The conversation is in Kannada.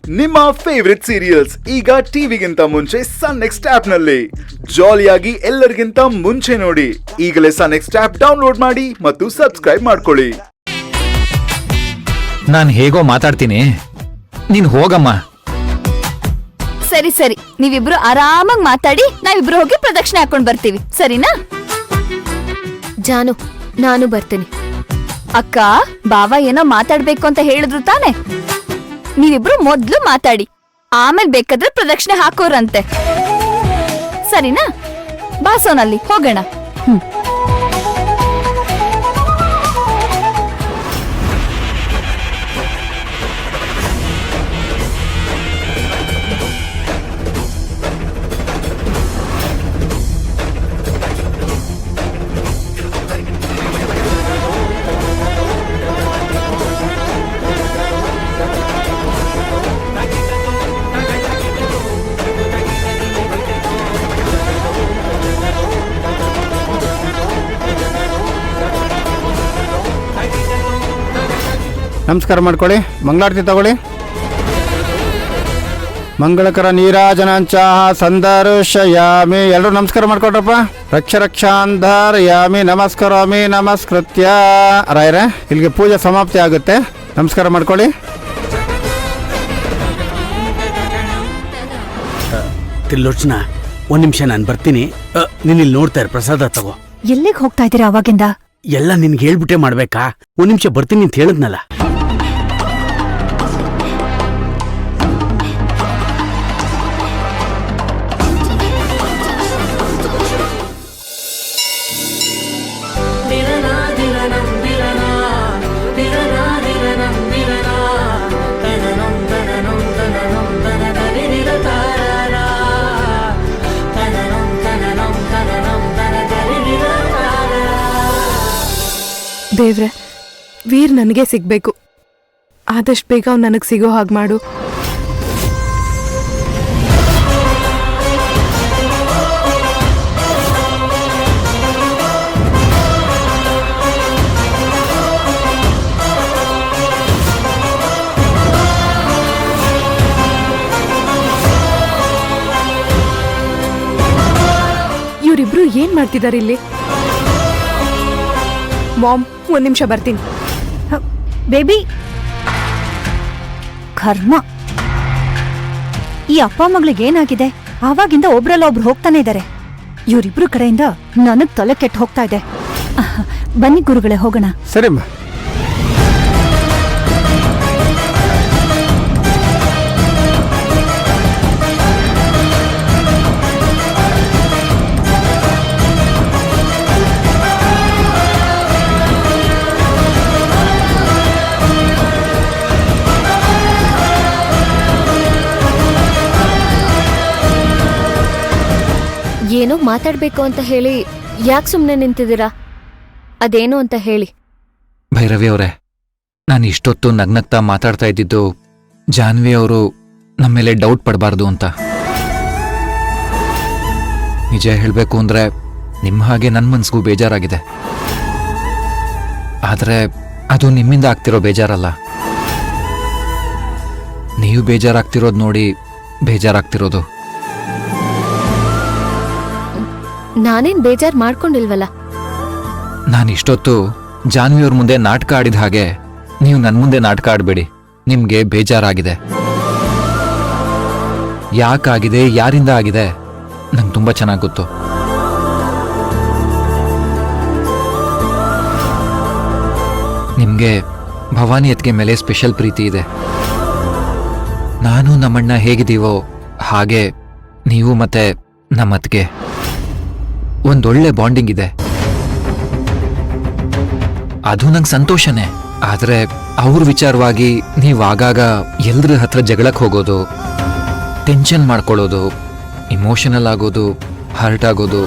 ನಿಮ್ಮ ಫೇವರಿಟ್ ಸೀರಿಯಲ್ಸ್ ಈಗ ಟಿವಿಗಿಂತ ಮುಂಚೆ ಸನ್ ನೆಕ್ಸ್ಟ್ ಆಪ್ ನಲ್ಲಿ ಜಾಲಿಯಾಗಿ ಎಲ್ಲರಿಗಿಂತ ಮುಂಚೆ ನೋಡಿ. ಈಗಲೇ ಸನ್ ನೆಕ್ಸ್ಟ್ ಆಪ್ ಡೌನ್ಲೋಡ್ ಮಾಡಿ ಮತ್ತು ಸಬ್ಸ್ಕ್ರೈಬ್ ಮಾಡ್ಕೊಳ್ಳಿ. ನಾನು ಹೇಗೋ ಮಾತಾಡ್ತೀನಿ, ನೀನ್ ಹೋಗಮ್ಮ. ಸರಿ ಸರಿ, ನೀವಿಬ್ರು ಆರಾಮಾಗಿ ಮಾತಾಡಿ, ನಾವಿಬ್ರು ಹೋಗಿ ಪ್ರದಕ್ಷಿಣೆ ಹಾಕೊಂಡ್ ಬರ್ತೀವಿ, ಸರಿನಾ? ಜಾನು, ನಾನು ಬರ್ತೀನಿ. ಅಕ್ಕ, ಬಾವ ಏನೋ ಮಾತಾಡ್ಬೇಕು ಅಂತ ಹೇಳಿದ್ರು ತಾನೆ? ನೀವಿಬ್ರು ಮೊದ್ಲು ಮಾತಾಡಿ, ಆಮೇಲೆ ಬೇಕಾದ್ರೆ ಪ್ರದಕ್ಷಿಣೆ ಹಾಕೋರಂತೆ, ಸರಿನಾ? ಬಾಸೋನಲ್ಲಿ ಹೋಗೋಣ. ನಮಸ್ಕಾರ ಮಾಡ್ಕೊಳ್ಳಿ, ಮಂಗಳಾರತಿ ತಗೊಳ್ಳಿ. ಮಂಗಳಕರ ನೀರಾಜನಾಂಚ ಸಂದರ್ಶಯಾಮಿ. ಎಲ್ಲರೂ ನಮಸ್ಕಾರ ಮಾಡ್ಕೊಟ್ರಪ್ಪ. ರಕ್ಷಾಂಧಾರಯಾಮಿ ನಮಸ್ಕರಾಮಿ ನಮಸ್ಕೃತ್ಯ. ರಾಯರೇ, ಇಲ್ಲಿಗೆ ಪೂಜೆ ಸಮಾಪ್ತಿ ಆಗುತ್ತೆ. ನಮಸ್ಕಾರ ಮಾಡ್ಕೊಳ್ಳಿ. ತ್ರಿಲೋಚನ, ಒಂದ್ ನಿಮಿಷ ನಾನು ಬರ್ತೀನಿ. ನೀನ್ ಇಲ್ಲಿ ನೋಡ್ತಾ ಇರ, ಪ್ರಸಾದ ತಗೋ. ಎಲ್ಲಿಗೆ ಹೋಗ್ತಾ ಇದ್ದೀರಾ ಅವಾಗಿಂದ? ಎಲ್ಲ ನಿನ್ಗೆ ಹೇಳ್ಬಿಟ್ಟೆ ಮಾಡ್ಬೇಕಾ? ಒಂದ್ ನಿಮಿಷ ಬರ್ತೀನಿ ಅಂತ ಹೇಳದ್ನಲ್ಲ. ದೇವ್ರೆ, ವೀರ್ ನನಗೆ ಸಿಗ್ಬೇಕು. ಆದಷ್ಟು ಬೇಗ ಅವ್ನು ನನಗೆ ಸಿಗೋ ಹಾಗೆ ಮಾಡು. ಇವರಿಬ್ರು ಏನ್ ಮಾಡ್ತಿದ್ದಾರೆ ಇಲ್ಲಿ? ಮಾಮ್, ಒಂದ್ ನಿಮಿಷ ಬರ್ತೀನಿ. ಬೇಬಿ, ಕರ್ಮ, ಈ ಅಪ್ಪ ಮಗಳಿಗೆ ಏನಾಗಿದೆ? ಆವಾಗಿಂದ ಒಬ್ರಲ್ಲ ಒಬ್ರು ಹೋಗ್ತಾನೆ ಇದ್ದಾರೆ. ಇವರಿಬ್ರು ಕಡೆಯಿಂದ ನನಗ್ ತಲೆ ಕೆಟ್ಟು ಹೋಗ್ತಾ ಇದೆ. ಬನ್ನಿ ಗುರುಗಳೇ, ಹೋಗೋಣ. ಸರಿಮ್ಮ. ಏನೋ ಮಾತಾಡ್ಬೇಕು ಅಂತ ಹೇಳಿ ಯಾಕೆ ಸುಮ್ಮನೆ ನಿಂತಿದ್ದೀರಾ? ಅದೇನು ಅಂತ ಹೇಳಿ. ಭೈರವಿ ಅವರೇ, ನಾನು ಇಷ್ಟೊತ್ತು ನಗ್ನಗ್ತಾ ಮಾತಾಡ್ತಾ ಇದ್ದಿದ್ದು ಜಾನ್ವಿ ಅವರು ನಮ್ಮ ಮೇಲೆ ಡೌಟ್ ಪಡಬಾರ್ದು ಅಂತ. ನಿಜ ಹೇಳಬೇಕು ಅಂದ್ರೆ ನಿಮ್ಮ ಹಾಗೆ ನನ್ನ ಮನ್ಸಿಗೂ ಬೇಜಾರಾಗಿದೆ. ಆದರೆ ಅದು ನಿಮ್ಮಿಂದ ಆಗ್ತಿರೋ ಬೇಜಾರಲ್ಲ. ನೀವು ಬೇಜಾರಾಗ್ತಿರೋದು ನೋಡಿ ಬೇಜಾರಾಗ್ತಿರೋದು. ನಾನೇನ್ ಬೇಜಾರ್ ಮಾಡ್ಕೊಂಡಿಲ್ವಲ್ಲ. ನಾನು ಇಷ್ಟೊತ್ತು ಜಾನ್ವಿಯವ್ರ ಮುಂದೆ ನಾಟಕ ಆಡಿದ ಹಾಗೆ ನೀವು ನನ್ನ ಮುಂದೆ ನಾಟಕ ಆಡಬೇಡಿ. ನಿಮ್ಗೆ ಬೇಜಾರಾಗಿದೆ. ಯಾಕಾಗಿದೆ, ಯಾರಿಂದ ಆಗಿದೆ, ನಂಗೆ ತುಂಬಾ ಚೆನ್ನಾಗಿ ಗೊತ್ತು. ನಿಮ್ಗೆ ಭವಾನಿ ಅತ್ತಿಗೆ ಮೇಲೆ ಸ್ಪೆಷಲ್ ಪ್ರೀತಿ ಇದೆ. ನಾನು ನಮ್ಮಣ್ಣ ಹೇಗಿದ್ದೀವೋ ಹಾಗೆ ನೀವು ಮತ್ತೆ ನಮ್ಮ ಅತ್ತಿಗೆ ಒಂದೊಳ್ಳೆ ಬಾಂಡಿಂಗ್ ಇದೆ. ಅದು ನಂಗೆ ಸಂತೋಷನೇ. ಆದ್ರೆ ಅವ್ರ ವಿಚಾರವಾಗಿ ನೀವು ಆಗಾಗ ಎಲ್ರ ಹತ್ರ ಜಗಳಕ್ಕೆ ಹೋಗೋದು, ಟೆನ್ಷನ್ ಮಾಡ್ಕೊಳ್ಳೋದು, ಇಮೋಷನಲ್ ಆಗೋದು, ಹರ್ಟ್ ಆಗೋದು